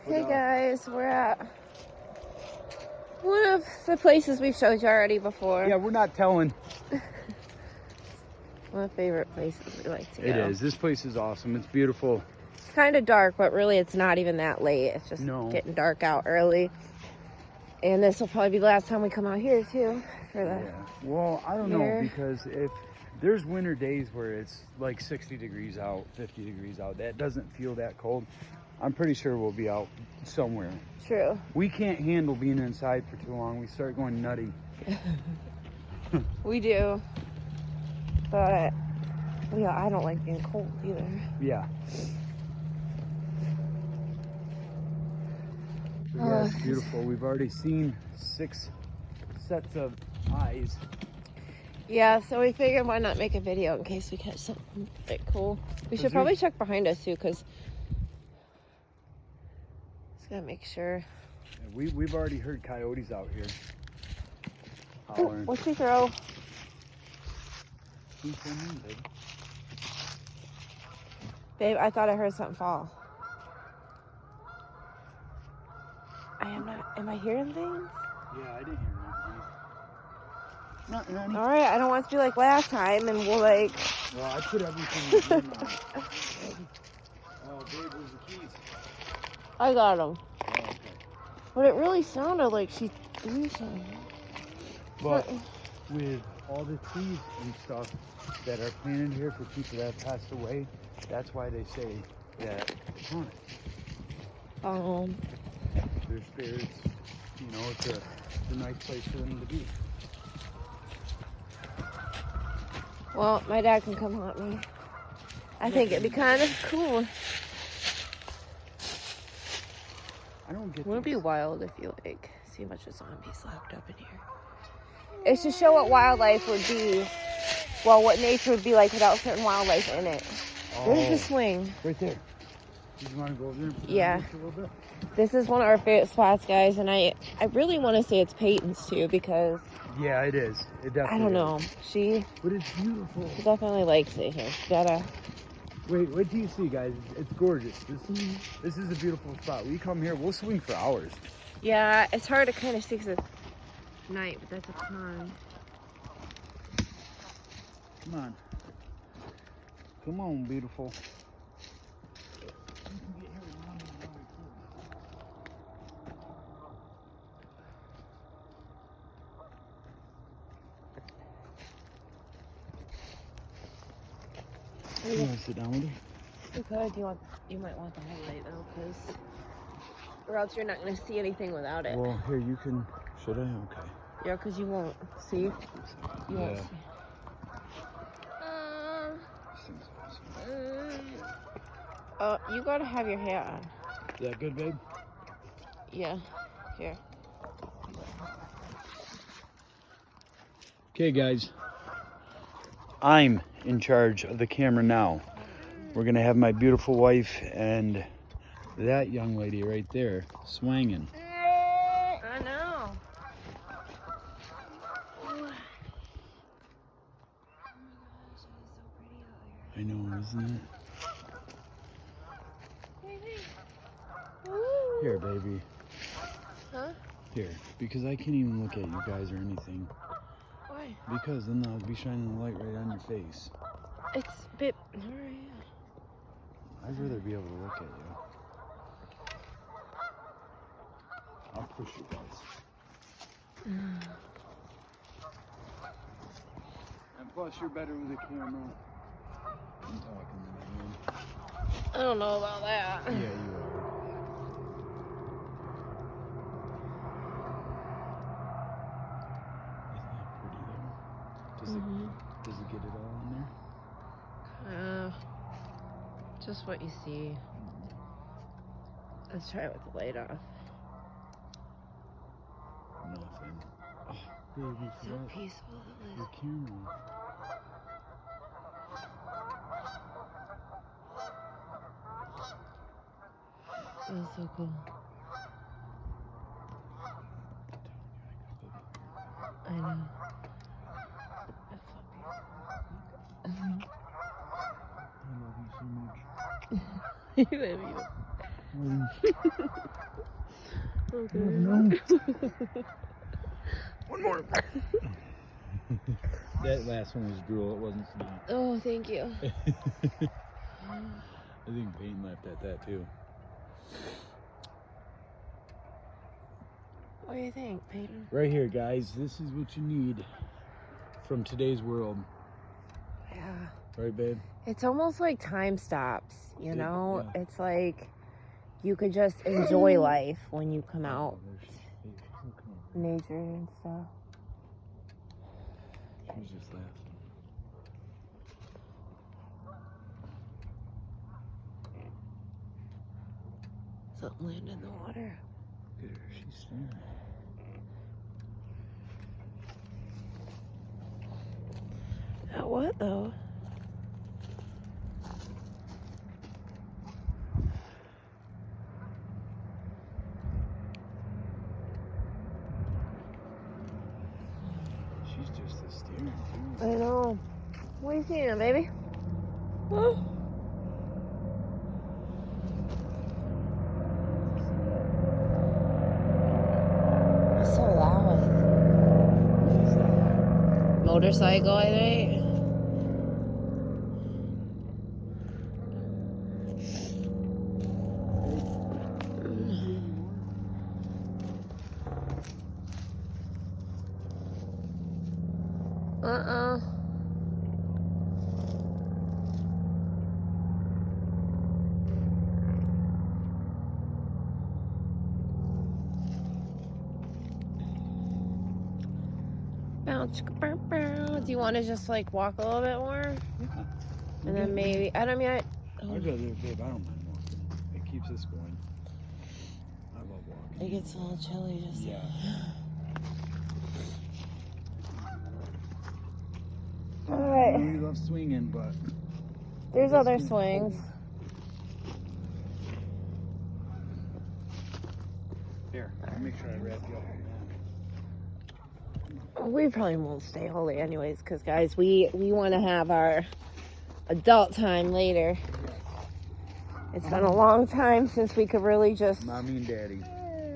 Hey guys, we're at one of the places we've showed you already before. Yeah, we're not telling. One of the favorite places we like to go. It is. This place is awesome. It's beautiful. It's kind of dark, but really it's not even that late. It's just getting dark out early. And this will probably be the last time we come out here too. Well, I don't know, because if there's winter days where it's like 60 degrees out, 50 degrees out, that doesn't feel that cold. I'm pretty sure we'll be out somewhere. True. We can't handle being inside for too long. We start going nutty. We do. But yeah, I don't like being cold either. Yeah. Yeah, it's beautiful. We've already seen 6 sets of eyes. Yeah, so we figured why not make a video in case we catch something a bit cool. We should probably check behind us too, because just gotta make sure. Yeah, we've already heard coyotes out here hollering. What's she throw? Babe, I thought I heard something fall. I am not. Am I hearing things? Yeah, I didn't hear nothing. Nothing, honey. All right, I don't want it to be like last time, and we'll like. Well, I put everything in your mouth. Oh, babe, where's the keys? I got them. Oh, okay. But it really sounded like she threw something. But with all the trees and stuff that are planted here for people that have passed away, that's why they say that it's haunted. Their spirits, you know, it's a nice place for them to be. Well, my dad can come haunt me. I think it'd be kind of cool. I don't get. Wouldn't it be wild if you like see a bunch of zombies locked up in here? It's to show what wildlife would be. Well, what nature would be like without certain wildlife in it. There's the swing. Right there. Do you want to go over there? Yeah. A little bit? This is one of our favorite spots, guys, and I really want to say it's Peyton's too, because yeah, it is. It definitely. I don't know. But it's beautiful. She definitely likes it here. She gotta. Wait till you see, guys. It's gorgeous. This is a beautiful spot. We come here, we'll swing for hours. Yeah, it's hard to kind of see because it's night, but that's a pond. Come on. Come on, beautiful. You want to sit down with her? You could. You might want the headlight though, because or else you're not gonna see anything without it. Well, here you can. Should I? Okay. Yeah, because you won't see. You won't see. Oh, you gotta have your hair on. Is that good, babe? Yeah. Here. Okay, guys. I'm in charge of the camera now. We're gonna have my beautiful wife and that young lady right there swanging. I know. I know, isn't it? Here, baby. Huh? Here, because I can't even look at you guys or anything. Why? Because then I'll be shining the light right on your face. It's a bit. Alright. I'd rather be able to look at you. I'll push you guys. And plus, you're better with a camera. I'm talking to you. I don't know about that. Yeah, you are. Isn't that pretty though? Does it get it all in there? Just what you see. Let's try it with the light off. Nothing. Oh, baby, So peaceful. your camera. That was so cool. I know. That's so beautiful. I love you so much. I love you. Okay. No. One more. That last one was drool. It wasn't snot. Oh, thank you. I think Peyton laughed at that too. What do you think, Peyton? Right here, guys. This is what you need from today's world. Yeah. Right, babe? It's almost like time stops, you know? Yeah. It's like you could just enjoy life when you come out, nature and stuff. She was just laughing. Something landed in the water. Look at her. She's staring. At what, though? She's just a staring, too. I know. What are you seeing, baby? Huh? It's so loud. Motorcycle, I think. Uh-uh. Bounce. Do you want to just like walk a little bit more? Yeah. And then maybe, I don't mean, I'd rather, babe, I don't mind walking. It keeps us going. I love walking. it gets a little chilly just. Yeah. All right. We love swinging, but There's this other one's swings. cold. Here, I'll make sure I wrap you up on We probably won't stay holy anyways, because guys, we want to have our adult time later. It's been a long time since we could really just that. Mommy and Daddy.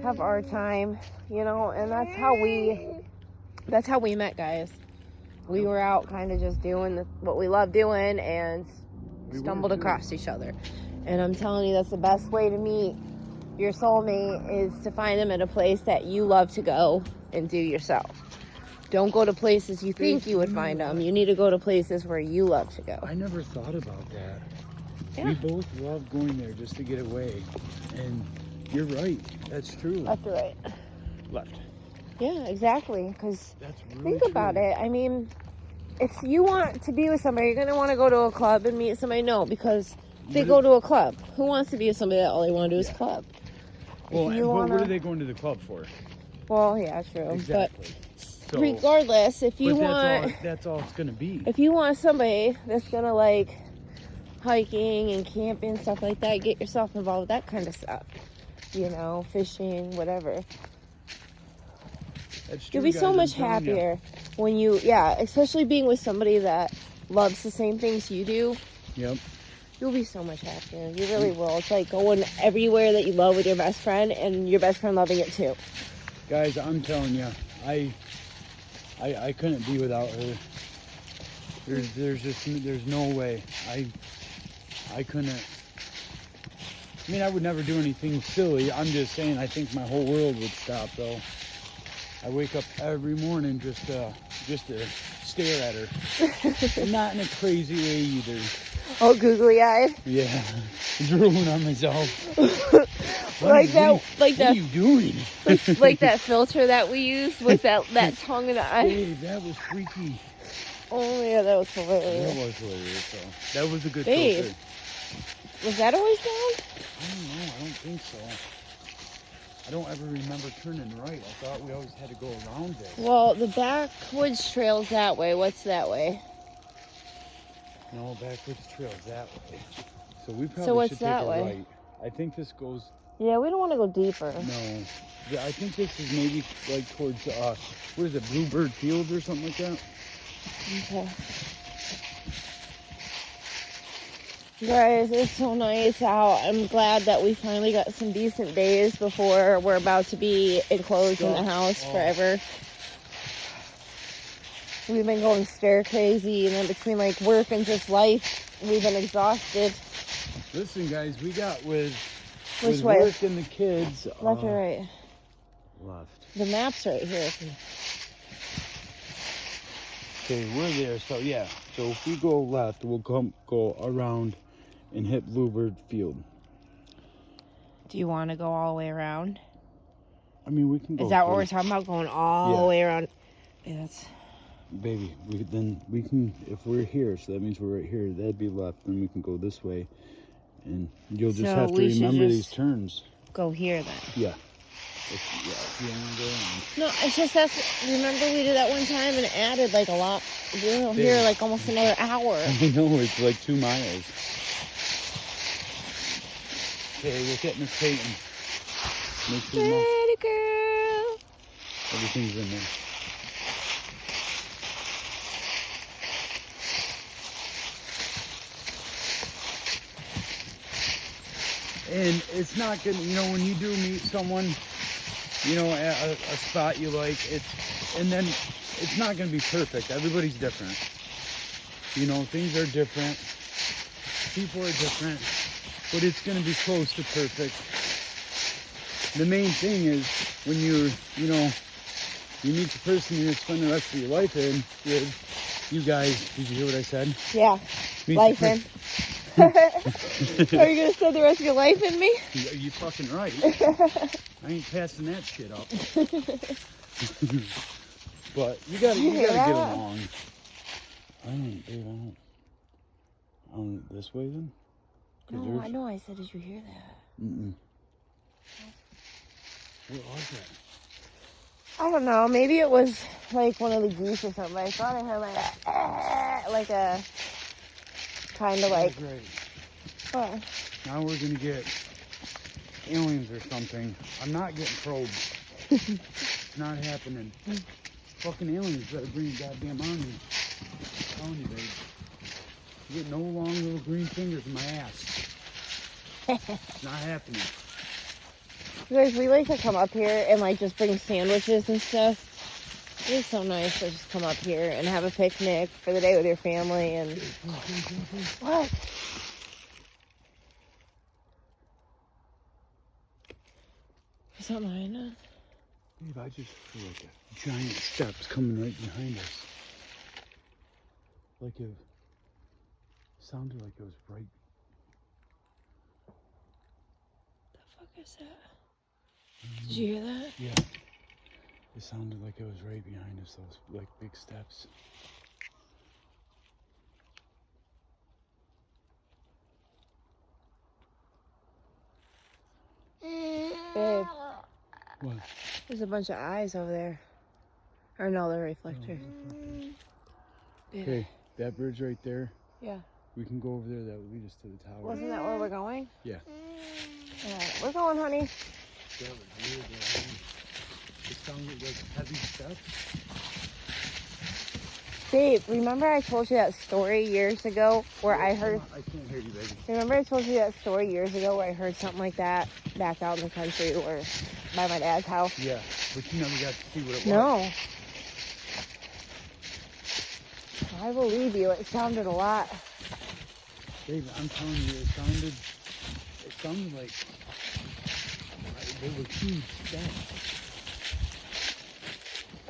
have our time, you know, and that's how we met, guys. We were out kind of just doing what we love doing and stumbled across each other. And I'm telling you, that's the best way to meet your soulmate, is to find them at a place that you love to go and do yourself. Don't go to places you think you would find them. You need to go to places where you love to go. I never thought about that. Yeah. We both love going there just to get away. And you're right. That's true. Left or right? Left. Yeah, exactly. Because That's really think about it. I mean, if you want to be with somebody, you're going to want to go to a club and meet somebody. No, because they go to a club. Who wants to be with somebody that all they want to do is club? Well, If you but wanna- what are they going to the club for? Well, yeah, true. Exactly. But regardless, if you want, that's all it's going to be. if you want somebody that's going to like hiking and camping, stuff like that, get yourself involved with that kind of stuff. You know, fishing, whatever. That's true, You'll be guys, so I'm much telling ya. happier when you, especially being with somebody that loves the same things you do. Yep. You'll be so much happier. You really will. It's like going everywhere that you love with your best friend and your best friend loving it too. Guys, I'm telling you, I couldn't be without her. There's no way. I couldn't. I mean, I would never do anything silly. I'm just saying, I think my whole world would stop though. I wake up every morning just to stare at her. And not in a crazy way either. Oh, googly eyed. Yeah. Drooling on myself. Like that What are you doing? like that filter that we use with that tongue in the eye. Hey, that was freaky. Oh yeah, that was That hilarious. was hilarious though. That was a good Babe. filter. Was that always down? I don't know. I don't think so. I don't ever remember turning right. I thought we always had to go around it. Well, the backwoods trail's that way. What's that way? No, backwoods trail's that way. So we probably So what's should take that a way? right. I think this goes. Yeah, we don't want to go deeper. No. Yeah, I think this is maybe like towards what is it, Bluebird Fields or something like that? Okay. Guys, it's so nice out. I'm glad that we finally got some decent days before we're about to be enclosed in the house forever. We've been going stir crazy, and then between like work and just life, we've been exhausted. Listen, guys, we got with Which way? work and the kids. Left or right? Left. The map's right here. Okay, we're there. So yeah. So if we go left, we'll go around and hit Bluebird Field. Do you want to go all the way around? I mean, we can go. Is that what we're talking about? Going all the way around? Yeah, that's... Baby, we can, if we're here, so that means we're right here, that'd be left, then we can go this way, and you'll just have to remember these turns. Go here then. Yeah. If you want to go in. No, it's just that's, remember we did that one time and it added like a lot. We're here like almost another hour. I know, it's like 2 miles. Okay, we're getting Miss Peyton. Make sure Pretty girl. everything's in there. And it's not gonna, when you do meet someone, at a spot you like, and then it's not gonna be perfect. Everybody's different. Things are different. People are different, but it's gonna be close to perfect. The main thing is when you meet the person you're gonna spend the rest of your life with. You guys, did you hear what I said? Yeah, life in. Are you gonna spend the rest of your life in me? You fucking right. I ain't passing that shit up. But you gotta get along. I don't. This way then? No, I know. I said, did you hear that? What was that? I don't know. Maybe it was like one of the geese or something. I thought I heard like a kind of like. Great. What? Now we're gonna get aliens or something. I'm not getting probed. It's not happening. Fucking aliens better bring a goddamn army. I'm telling you, babe. You get no long little green fingers in my ass. It's not happening. You guys, we like to come up here and like just bring sandwiches and stuff. It is so nice to just come up here and have a picnic for the day with your family and... What? Is that mine? Babe, I just feel like a giant steps coming right behind us. Like it sounded like it was right. The fuck is that? Did you hear that? Yeah. It sounded like it was right behind us, those like big steps. Babe. What? There's a bunch of eyes over there. Or no, they're reflectors. Okay, that bridge right there. Yeah. We can go over there. That would lead us to the tower. Wasn't that where we're going? Yeah. Alright, we're going, honey. That was weird. It sounded like heavy steps. Babe, remember I told you that story years ago where I heard... I can't hear you, baby. Remember I told you that story years ago where I heard something like that back out in the country or by my dad's house? Yeah, but you never got to see what it was. No. I believe you. It sounded a lot. Babe, I'm telling you, it sounded like they were huge steps.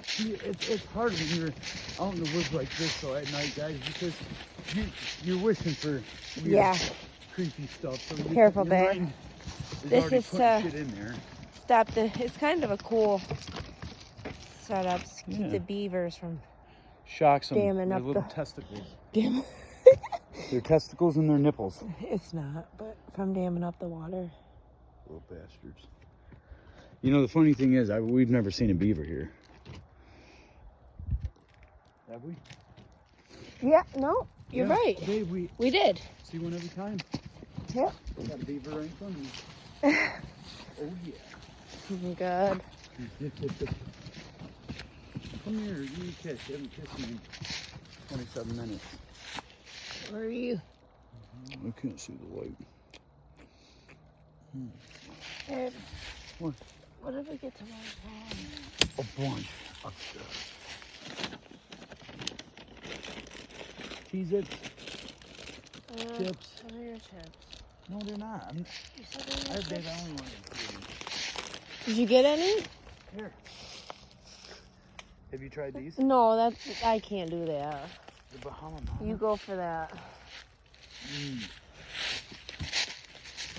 See, it's hard when you're out in the woods like this, so at night, guys, because you're wishing for weird, creepy stuff. So Careful, babe. This is shit in there. It's kind of a cool setup to keep the beavers from shocks them. damming up little the testicles. Damn. Their testicles and their nipples. It's not, but from damming up the water. Little bastards. The funny thing is, we've never seen a beaver here. Have we? Yeah, no, you're right. Babe, we did. See one every time. Yep. We got a beaver right in front of me. Oh yeah. Good. Come here, you need a kiss. You haven't kissed me in 27 minutes. Where are you? I can't see the light. Babe, What? what if we get to my phone? A bunch upstairs. Cheez-Its, chips. What are your chips? No, they're not. You said they were I chips. only wanted 3. Did you get any? Here. Have you tried these? No, I can't do that. The Bahama Mama. You go for that. Mm.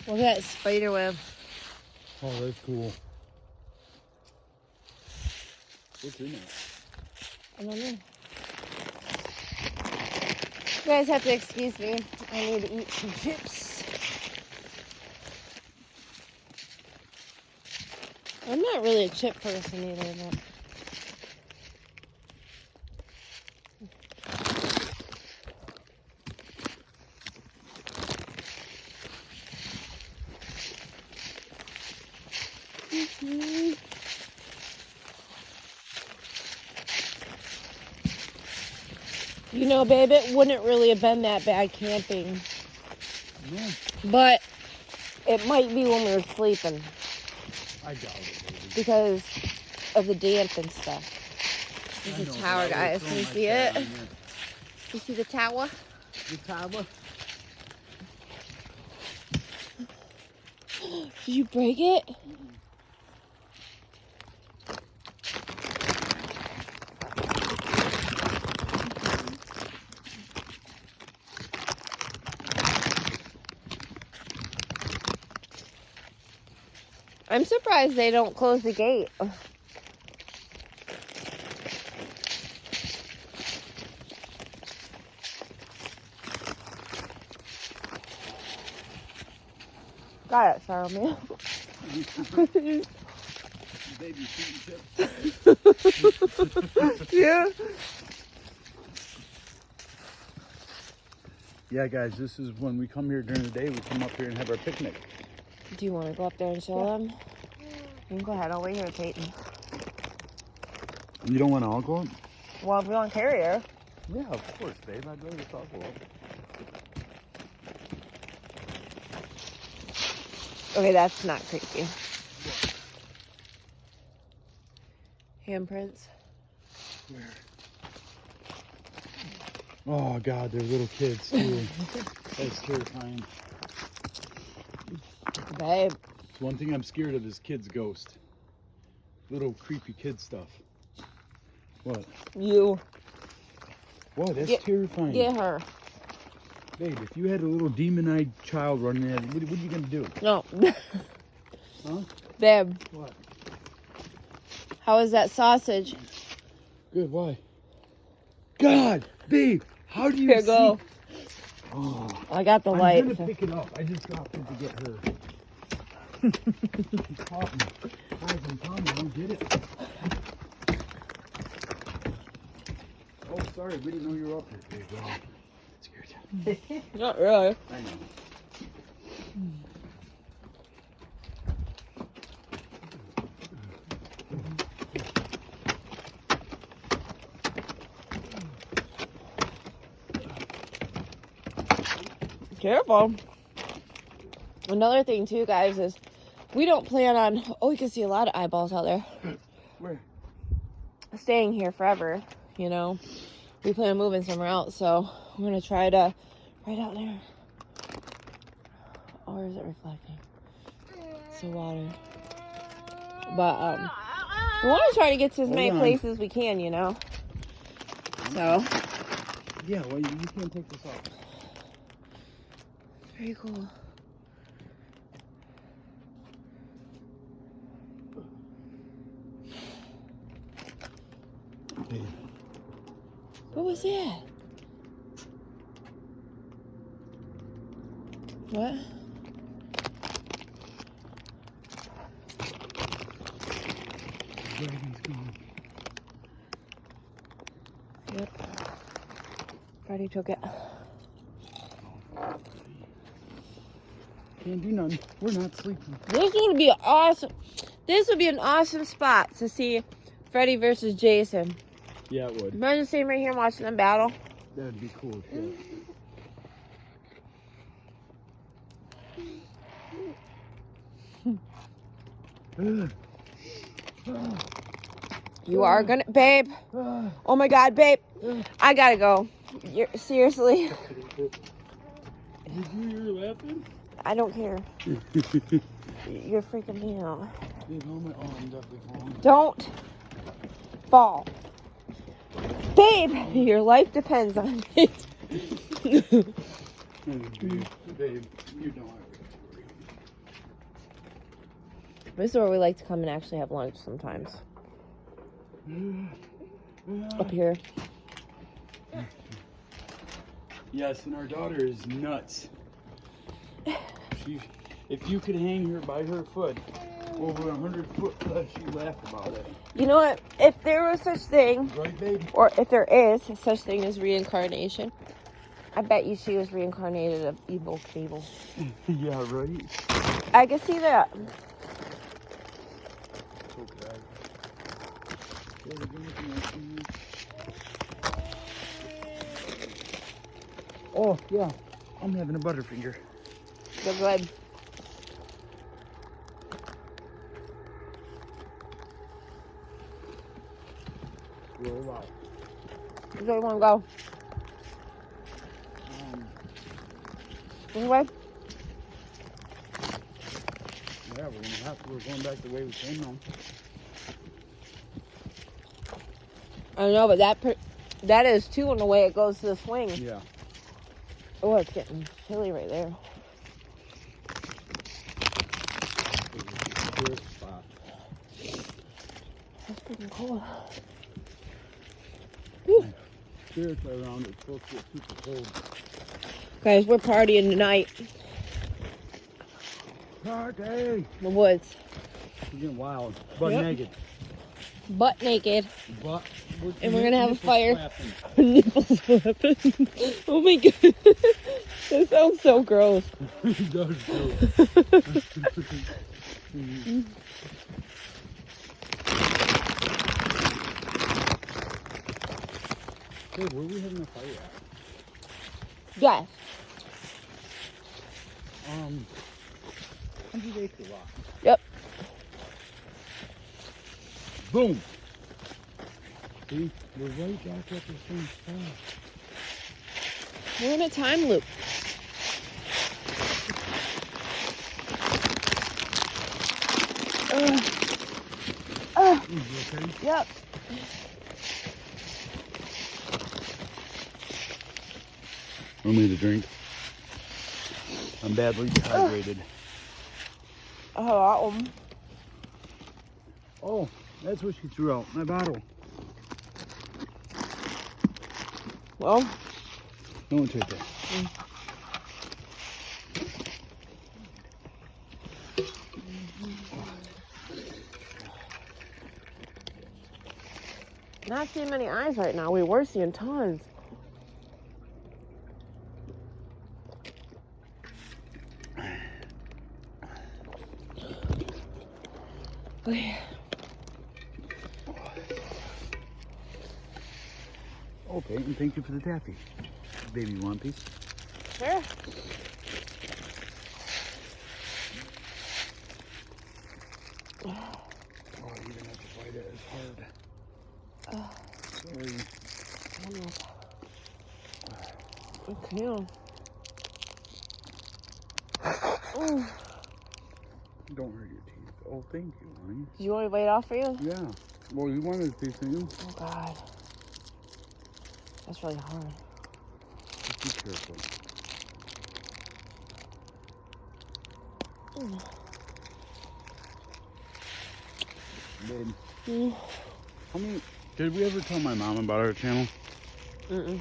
Look at that spider web. Oh, that's cool. What's in it? I don't know. You guys have to excuse me. I need to eat some chips. I'm not really a chip person either, but. You know, babe, it wouldn't really have been that bad camping. No, But it might be when we were sleeping I doubt it, baby. because of the damp and stuff. This I is know, a but tower, I would've guys. thrown Can you my see cat it? in there. You see the tower? The tower? Did you break it? I'm surprised they don't close the gate. Got it, sorry, man. Baby shooting chips. Yeah. Yeah, guys, this is when we come here during the day. We come up here and have our picnic. Do you want to go up there and show them? You can go ahead. I'll wait here, Peyton. You don't want to all go up? Well, if we want carrier. Yeah, of course, babe. I'd rather talk go up. Okay, that's not creepy. Handprints. Where? Oh, God, they're little kids, too. That's terrifying. Babe. So one thing I'm scared of is kids' ghost. Little creepy kid stuff. What? You. What? That's Get- terrifying. Get her. Babe, if you had a little demon-eyed child running in, what are you going to do? No. Huh? Babe, What? how is that sausage? Good, why? God, babe, how do you Here, see? go. Oh, I got the I'm light. gonna pick it up. I just dropped it to get her. She caught me. Guys, I'm telling you, I don't get it. Oh, sorry, we didn't know you were up here. Babe, well, that scared you. Not really. I know. Careful. Another thing too, guys, is we don't plan on, oh, you can see a lot of eyeballs out there, Where? staying here forever, you know. We plan on moving somewhere else, so we're going to try to, right out there. Or is it reflecting? It's the water. But, we want to try to get to as Hold many on. places as we can, you know. So, Yeah, well, you can't take this off. very cool. Babe. What was that? What? Dragon's gone. Yep. Freddie took it. Can't do nothing. We're not sleeping. This would be awesome. This would be an awesome spot to see Freddy versus Jason. Yeah, it would. Imagine sitting right here watching them battle. That'd be cool as shit. You are gonna, babe. Oh my God, babe. I gotta go. Seriously. Did you hear her laughing? I don't care. You're freaking me out. Dude, oh, my arm definitely falling. Don't fall. Babe, your life depends on it. Babe, you know I would worry. This is where we like to come and actually have lunch sometimes. Up here. Yes, and our daughter is nuts. If you could hang her by her foot over 100 foot cliff, she'd laugh about it. You know what? If there was such thing, Right, babe? or if there is such thing as reincarnation, I bet you she was reincarnated of evil Cable. Yeah, right? I can see that. Okay. Oh, yeah. I'm having a Butterfinger. They're good. Roll out. Where do you want to go? This way? Yeah, we're going back the way we came home. I know, but that is too on the way it goes to the swing. Yeah. Oh, it's getting chilly right there. That's freaking cold. Whew. Spirits are around, it's supposed to get super cold. Guys, we're partying tonight Party! in the woods. We're getting wild. Butt Yep. naked. Butt naked. But And we're gonna have a fire. Flapping. Nipples flapping. Oh my god. That sounds so gross. It does too. Hey, where are we having a fire at? Yes. 100-acre lot. Yep. Boom. See, we're right back at the same spot. We're in a time loop. You okay? Yep. Want me to drink? I'm badly dehydrated. Oh, that one. Oh, that's what she threw out, my bottle. Well, Don't take that. not seeing many eyes right now. We were seeing tons. Okay. Okay, and thank you for the taffy. Baby, you want a piece? Sure. Oh, you're gonna have to fight it. It's hard. Sorry. Okay. Don't hurt your teeth. Oh, thank you, honey. Do you want me to wait off for you? Yeah. Well, you wanted a piece, didn't you? Oh God. That's really hard. Just be careful. Babe, how many... Did we ever tell my mom about our channel? Mm-mm.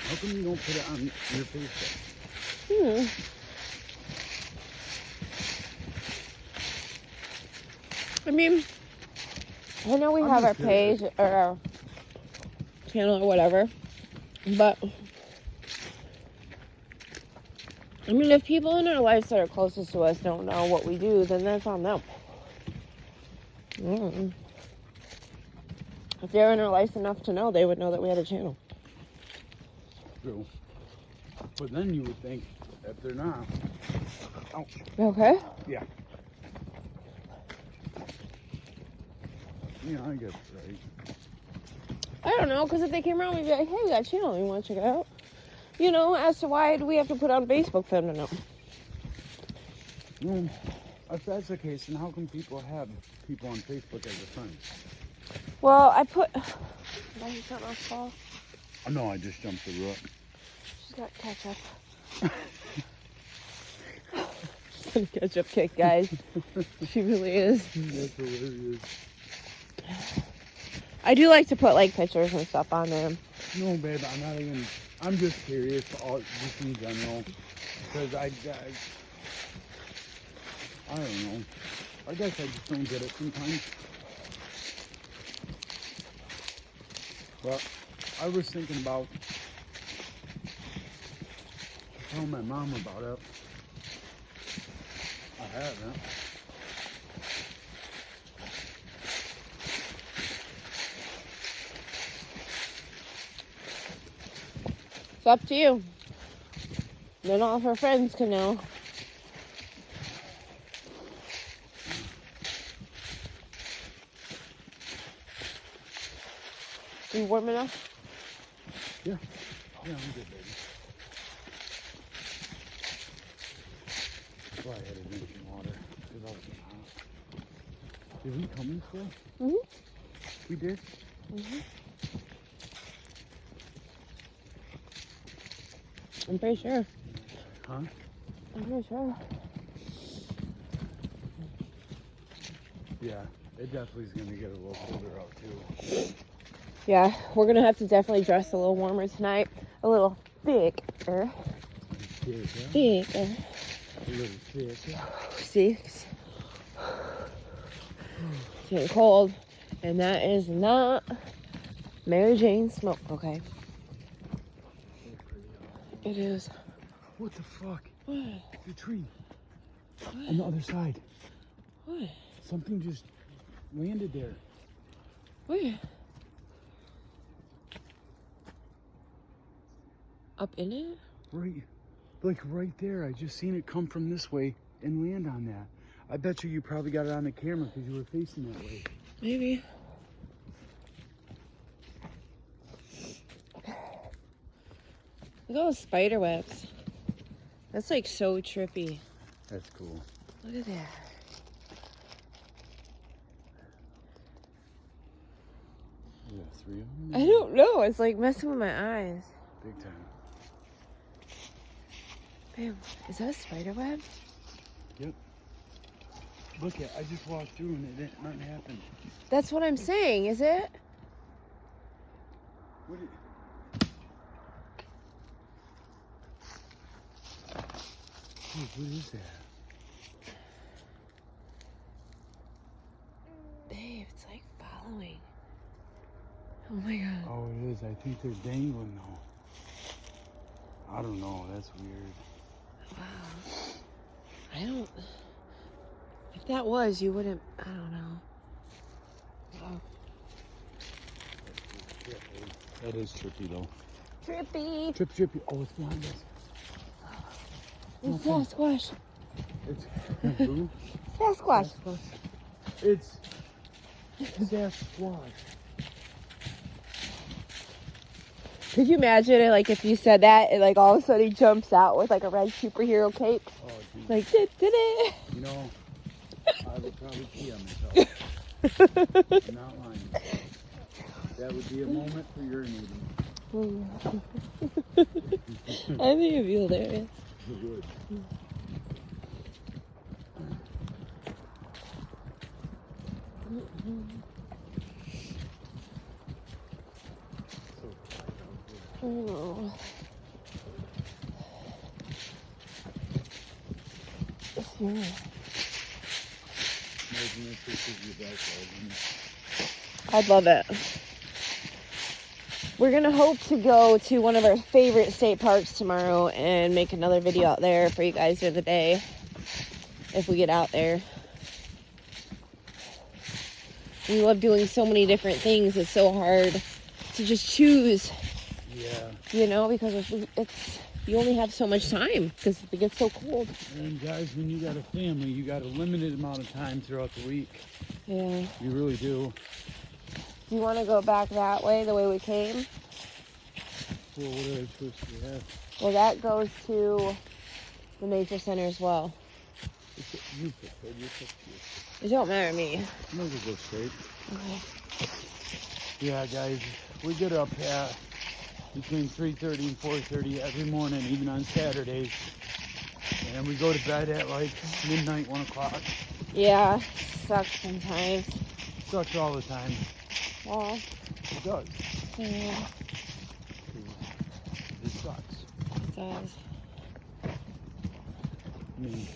How come you don't put it on your Facebook? I mean, I know we have our just curious. page or our channel or whatever, but I mean, if people in our lives that are closest to us don't know what we do, then that's on them. If they're in our life enough to know, they would know that we had a channel. True. But then you would think that they're not. Ouch. Okay. Yeah. Yeah, I guess right. I don't know, because if they came around, we'd be like, hey, we got a channel, you want to check it out? You know, as to why do we have to put on Facebook for them to know? Well, if that's the case, then how come people have people on Facebook as their friends? Well, I put... Did I hit something else fall? Oh, no, I just jumped the root. She's got ketchup. She's got a ketchup kick, guys. She really is. That's hilarious. I do like to put, like, pictures and stuff on there. No, babe, I'm not even... I'm just curious, just in general. Because I don't know. I guess I just don't get it sometimes. But I was thinking about telling my mom about it. I haven't. It's up to you. Then all of her friends can know. You warm enough? Yeah. Yeah, I'm good, baby. That's why I had to drink some water. Because I was hot. Did we come in still? Mm-hmm. We did? Mm-hmm. I'm pretty sure. Huh? I'm pretty sure. Yeah, it definitely is going to get a little colder out too. Yeah, we're going to have to definitely dress a little warmer tonight. A little thicker. Thicker. A little thicker. See? It's getting cold. And that is not Mary Jane smoke, okay? It is. What the fuck? What? The tree. What? On the other side. What? Something just landed there. Where? Up in it? Right. Like right there. I just seen it come from this way and land on that. I bet you probably got it on the camera because you were facing that way. Maybe. Look at all the spider webs. That's like so trippy. That's cool. Look at that. Yeah, 3 of them? I don't know. It's like messing with my eyes. Big time. Babe, is that a spider web? Yep. Look at, I just walked through and nothing happened. That's what I'm saying, is it? What? What is that? Babe, it's like following. Oh my god. Oh, it is. I think they're dangling though. I don't know. That's weird. Wow. I don't... If that was, you wouldn't... I don't know. Wow. That is trippy though. Trippy. Trippy. Oh, it's behind us. It's Sasquatch. It's who? Sasquatch. It's Sasquatch. Could you imagine it, like, if you said that, and, like, all of a sudden he jumps out with, like, a red superhero cape? Oh, geez. Like, did it? You know, I would probably pee on myself. I'm not lying. That would be a moment for urinating. I think it'd be hilarious. It would. Oh. I'd love it. We're gonna hope to go to one of our favorite state parks tomorrow and make another video out there for you guys during the day if we get out there. We love doing so many different things. It's so hard to just choose. Yeah. You know, because you only have so much time because it gets so cold. And guys, when you got a family, you got a limited amount of time throughout the week. Yeah. You really do. Do you want to go back that way, the way we came? Well, what are they supposed to have? Well, that goes to the nature center as well. You pick it. You pick it. It don't matter to me. You might as well go straight. Okay. Yeah, guys, we get up at between 3:30 and 4:30 every morning, even on Saturdays. And we go to bed at like midnight, 1 o'clock. Yeah, sucks sometimes. Sucks all the time. Well, It does. yeah, It sucks. it does. I mean,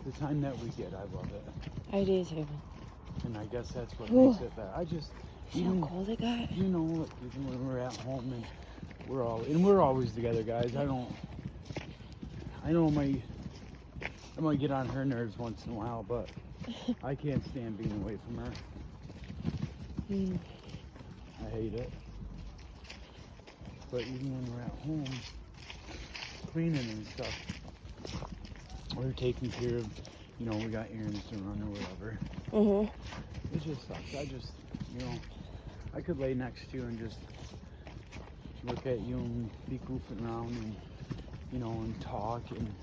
the time that we get, I love it. I do too. And I guess that's what Ooh. makes it better. I just, See how cold it got? you know, like, even when we're at home and we're always together, guys. I know I might get on her nerves once in a while, but I can't stand being away from her. Mm. I hate it. But even when we're at home, cleaning and stuff, we're taking care of, you know, we got errands to run or whatever. Mm-hmm. It just sucks. You know, I could lay next to you and just look at you and be goofing around and, you know, and talk and.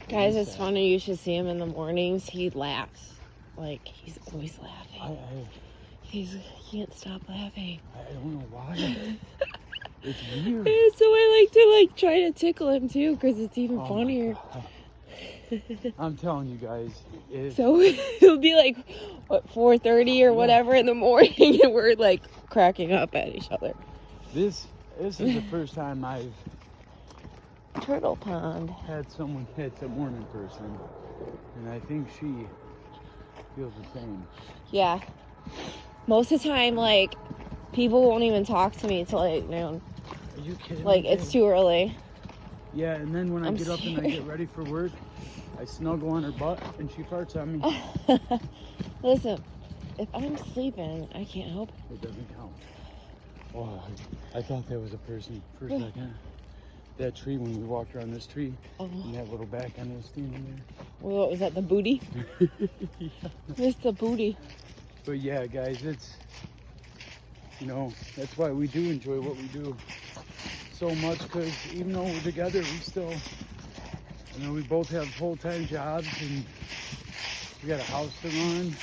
Guys, it's funny. You should see him in the mornings. He laughs. Like, he's always laughing. He can't stop laughing. I don't know why. It's weird. So I like to try to tickle him too, because it's even Oh funnier. I'm telling you guys. So it'll be like, what, 4:30 or whatever in the morning, and we're like cracking up at each other. This is the first time I've Turtle Pond. had a morning person, and I think she feels the same. Yeah. Most of the time, like, people won't even talk to me till like noon. Are you kidding Like, me? it's too early. Yeah, and then when I I'm get up and I serious. get ready for work, I snuggle on her butt and she farts on me. Listen, if I'm sleeping, I can't help it. It doesn't count. Oh, I thought that was a person for a second. That tree, when we walked around this tree, and that little back end was standing What was that, the booty? there. Yeah. It's the booty. But yeah, guys, it's, you know, that's why we do enjoy what we do so much, because even though we're together, we still, you know, we both have full-time jobs and we got a house to run,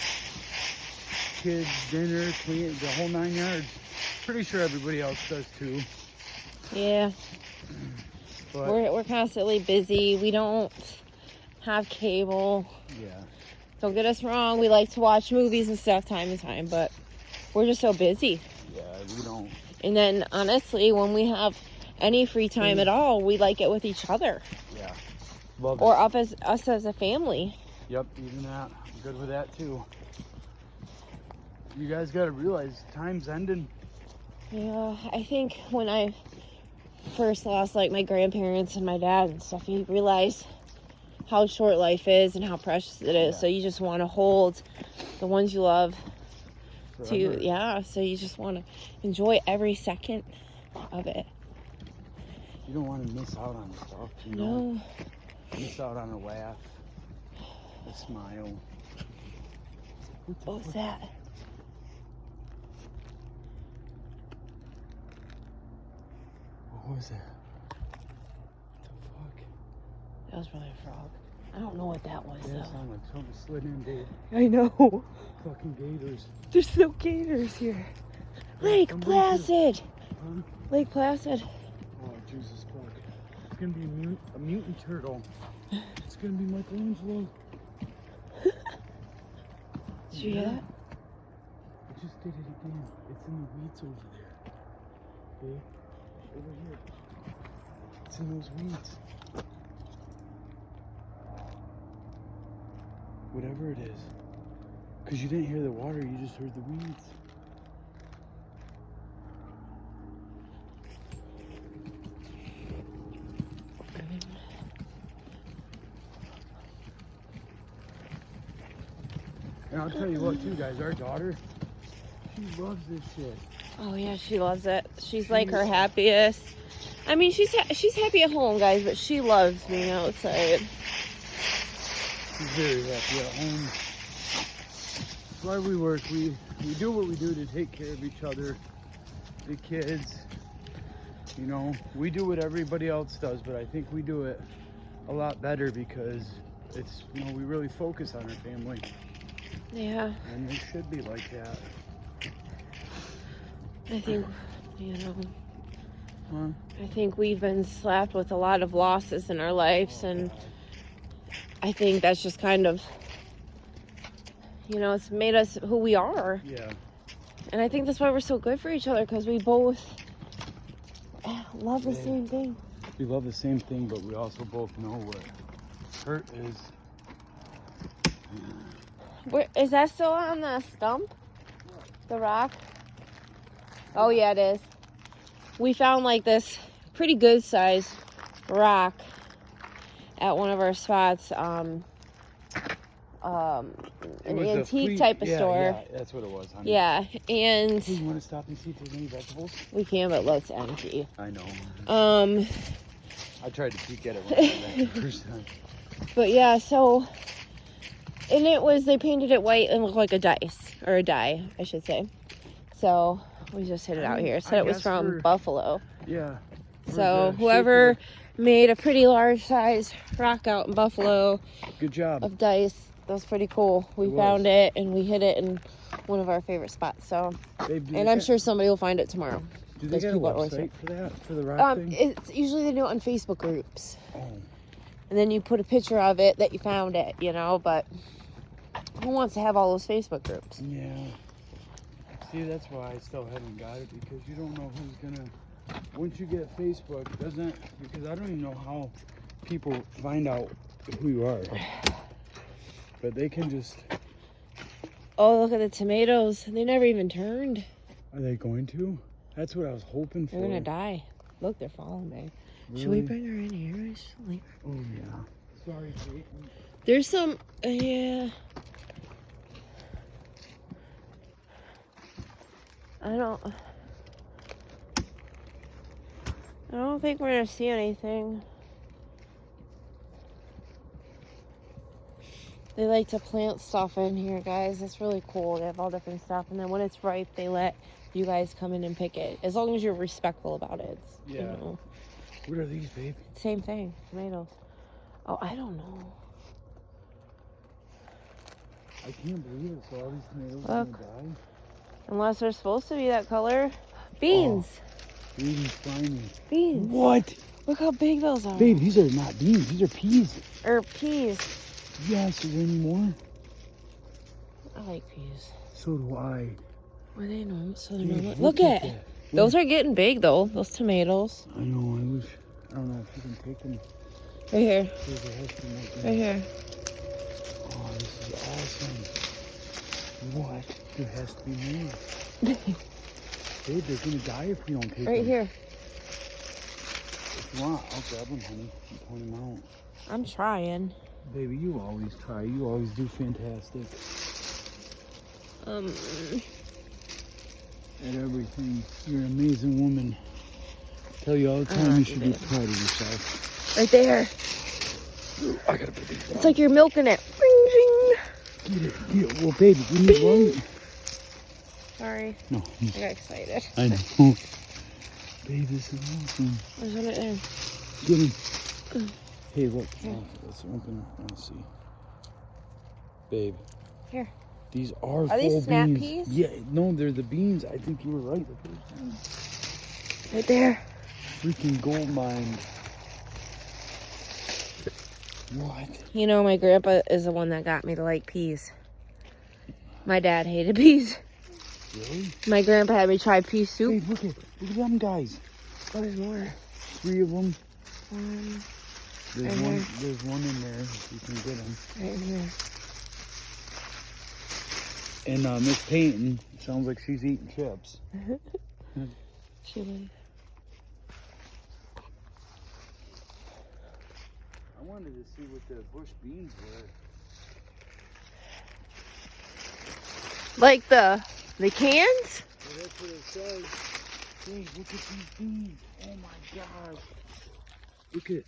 kids, dinner, clean, the whole 9 yards. Pretty sure everybody else does too. Yeah. But We're constantly busy. We don't have cable. yeah, Don't get us wrong. We like to watch movies and stuff time to time, but we're just so busy. yeah, we don't. And then, honestly, when we have any free time at all, we like it with each other. Yeah, love Or it. us as a family. Yep, even that. I'm good with that too. You guys got to realize time's ending. Yeah, I think when I first lost, like, my grandparents and my dad and stuff, you realize how short life is and how precious it is. Yeah. So you just want to hold the ones you love Forever. so you just want to enjoy every second of it. You don't want to miss out on stuff, you know? No. Miss out on a laugh, a smile. What was that? What was that? What the fuck? That was probably a frog. I don't know what that was, Yeah, it though. sounded like something slid in, dude. I know. Fucking gators. There's no gators here. Lake I'm Placid. Huh? Lake Placid. Oh, Jesus fuck. It's gonna be a mutant turtle. It's gonna be Michelangelo. Did you hear that? I just did it again. It's in the weeds over there. Okay? Over here. It's in those weeds. Whatever it is. Because you didn't hear the water, you just heard the weeds. And I'll tell you what too, guys, our daughter, she loves this shit. Oh, yeah, she loves it. She's like her happiest. I mean, she's happy at home, guys, but she loves being outside. She's very happy at home. That's why we work. We do what we do to take care of each other, the kids. You know, we do what everybody else does, but I think we do it a lot better because it's, you know, we really focus on our family. Yeah. And it should be like that. I think, you know, Huh? I think we've been slapped with a lot of losses in our lives, and I think that's just kind of, you know, it's made us who we are. Yeah. And I think that's why we're so good for each other, because we both love the same thing. We love the same thing, but we also both know what hurt is. Is that still on the stump? The rock? Oh, yeah, it is. We found like this pretty good sized rock at one of our spots. An antique type of store. Yeah, that's what it was, honey. Yeah, and Hey, you want to stop and see if there's any vegetables? we can, but let's empty. I know. I tried to peek at it when I went back the first time. But yeah, so, and they painted it white and looked like a dice, or a die, I should say. So, we just hid it out here. Said it was from Buffalo. Yeah. So, whoever made a pretty large size rock out in Buffalo Good job. of dice, that was pretty cool. We found it and we hid it in one of our favorite spots. So, Babe, and I'm sure somebody will find it tomorrow. Do they got a website for that? For the rock thing? It's usually they do it on Facebook groups. Oh. And then you put a picture of it that you found it, you know, but who wants to have all those Facebook groups? Yeah. See, that's why I still haven't got it, because you don't know who's gonna, once you get Facebook, because I don't even know how people find out who you are. But they can just. Oh, look at the tomatoes. They never even turned. Are they going to? That's what I was hoping for. They're gonna die. Look, they're falling, babe. Really? Should we bring her in here? Actually? Oh, yeah. Sorry, Kate. There's some, yeah. I don't think we're gonna see anything. They like to plant stuff in here, guys. It's really cool. They have all different stuff, and then when it's ripe, they let you guys come in and pick it. As long as you're respectful about it. Yeah. You know, What are these, babe? same thing. Tomatoes. Oh, I don't know. I can't believe it. So all these tomatoes are Look. gonna die. Unless they're supposed to be that color. Beans. Beans, slimy. Beans. What? Look how big those are. Babe, these are not beans. These are peas. Or peas. Yes, is there any more? I like peas. So do I. Were they normal? So they're Babe, normal. Look at that. those are getting big though. Those tomatoes. I know, I wish. I don't know if you can take them. Right here. There has to be more beans. Right here. Oh, this is awesome. What? There has to be more. Babe, they're gonna die if we don't take them. Right here. If you want, I'll grab them, honey, and point them out. I'm trying. Baby, you always try. You always do fantastic at everything. You're an amazing woman. I tell you all the time, you should be proud of yourself. Right there. I gotta put these down. It's like you're milking it. Ring, ring. Get it. Well, baby, give me one. Sorry. No. I got excited. I know. Babe, this is awesome. There's one right there. Get him. Hey, look. Oh, let's open it. Let's see. Babe. Here. These are Are these full snap beans. peas? Yeah, no, they're the beans. I think you were right the first time. Right there. Freaking gold mine. What? You know, my grandpa is the one that got me to like peas. My dad hated peas. Really? My grandpa had me try pea soup. Hey, look at them guys. Oh, there's more. 3 of them. Right here. There's one in there. If you can get them. Right here. And Miss Payton sounds like she's eating chips. She would. I wanted to see what the bush beans were. Like the cans? Well, that's what it says. Hey, look at these beans. Oh my gosh. Look at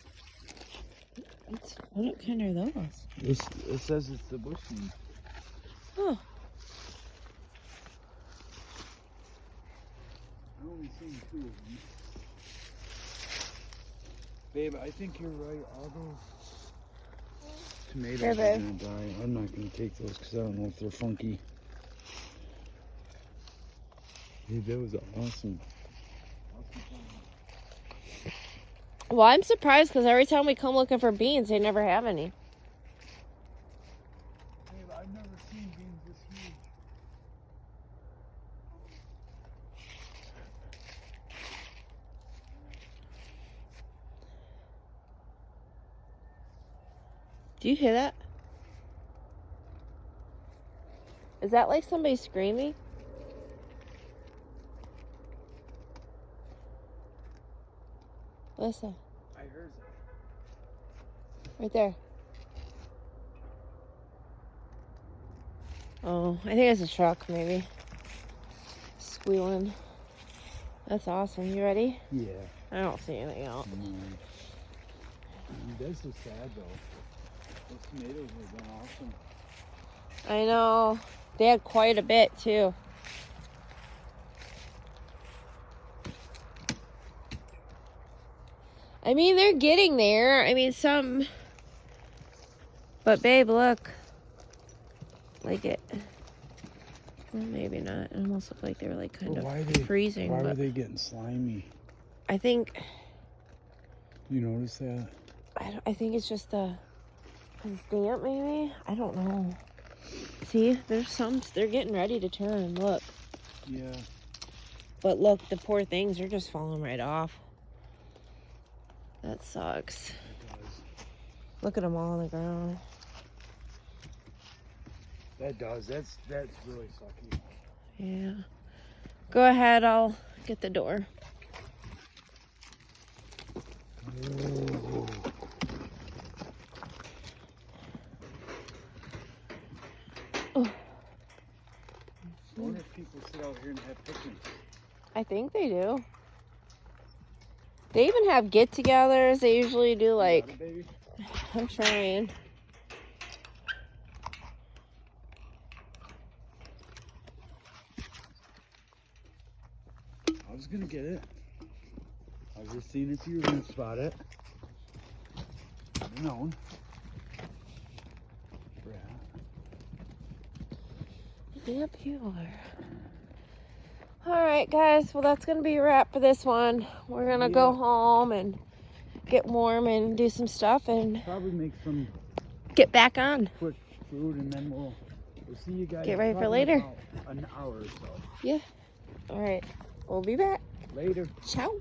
What kind are those? this. It says it's the bush meat. Oh, I only seen 2 of them. Babe, I think you're right. All those tomatoes Here, are babe. gonna die. I'm not gonna take those because I don't know if they're funky. Babe, that was awesome. well, I'm surprised because every time we come looking for beans, they never have any. Babe, I've never seen beans this huge. Do you hear that? Is that like somebody screaming? Listen, I heard that. right there. Oh, I think it's a truck, maybe. Squealing. That's awesome. You ready? Yeah. I don't see anything else. That's so sad though. Those tomatoes would have been awesome. I know. They had quite a bit, too. I mean, they're getting there. I mean, some... But, babe, look. Like it... Well, maybe not. It almost looked like they were, like, kind But why are of they freezing. Why were But they getting slimy? I think... You notice that? I think it's just the... It's damp, maybe? I don't know. See? There's some... They're getting ready to turn. Look. Yeah. But look, the poor things are just falling right off. That sucks. It does. Look at them all on the ground. That does. That's really sucky. Yeah. Go ahead, I'll get the door. Oh. Oh. I wonder if people sit out here and have picnics. I think they do. They even have get-togethers. They usually do, like... Got it, baby? I'm trying. I was gonna get it. I was just seeing if you were gonna spot it. Never known. Yep, you are. Alright, guys. Well, that's going to be a wrap for this one. We're going to go home and get warm and do some stuff and Probably make some get back on. quick food and then we'll see you guys. Get ready for probably later. about an hour or so. Yeah. Alright. We'll be back. Later. Ciao.